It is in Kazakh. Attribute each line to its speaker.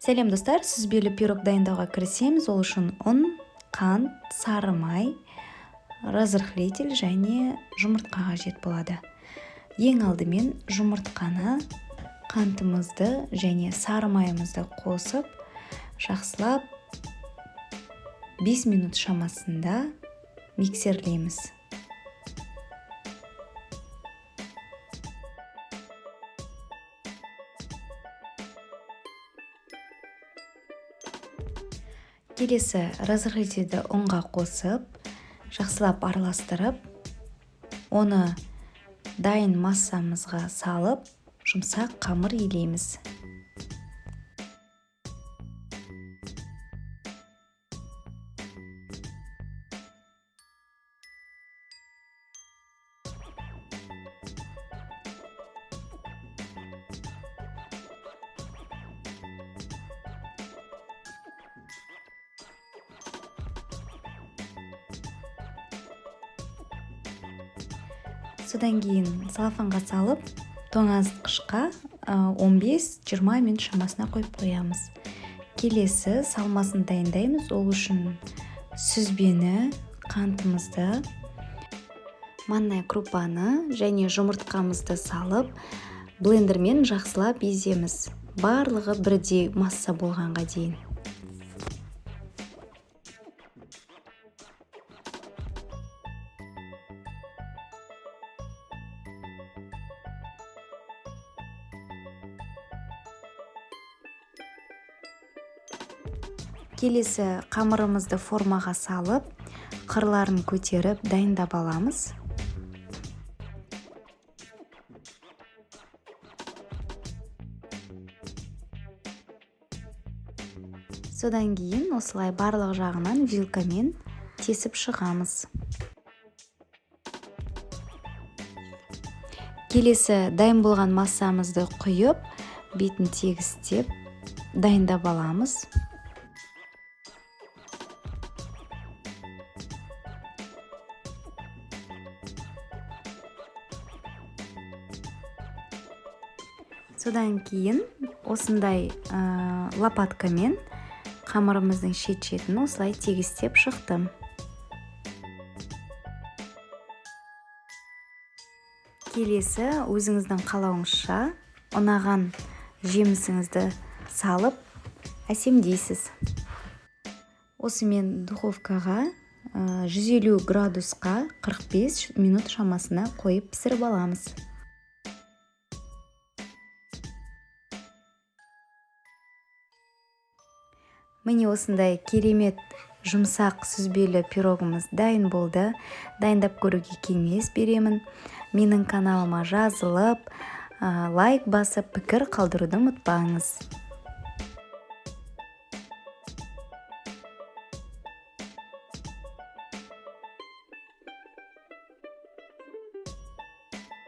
Speaker 1: Сәлем достар, сүзбелі пирог дайындауға кірісеміз. Ол үшін ұн, қант, сары май, разрыхлитель және жұмыртқа қажет болады. Ең алдымен жұмыртқаны, қантымызды және сары майымызды қосып, жақсылап 5 минут шамасында миксерлейміз. Келесі разрыхлительді ұнға қосып, жақсылап араластырып, оны дайын массамызға салып, жұмсақ қамыр илейміз. Содан кейін салафанға салып, тоңазытқышқа 15-20 минут шамасына қойып қоямыз. Келесі салмасын дайындаймыз. Ол үшін сүзбені, қантымызды, манная крупаны және жұмыртқамызды салып, блендермен жақсылап еземіз. Барлығы бірдей масса болғанға дейін. Келесі қамырымызды формаға салып, қырларын көтеріп дайындап аламыз. Содан кейін осылай барлық жағынан вилкамен тесіп шығамыз. Келесі дайын болған массамызды құйып, бетін тегістеп дайындап аламыз. Содан кейін осындай лопаткамен қамырымыздың шет-шетін осылай тегістеп шықтым. Келесі өзіңіздің қалауыңызша ұнаған жемісіңізді салып әсемдейсіз. Осымен духовкаға 150 градусқа 45 минут шамасына қойып пісіріп аламыз. Міне осындай керемет жұмсақ сүзбелі пирогымыз дайын болды. Дайындап көруге кеңес беремін. Менің каналыма жазылып, лайк басып, пікір қалдыруды ұмытпаңыз.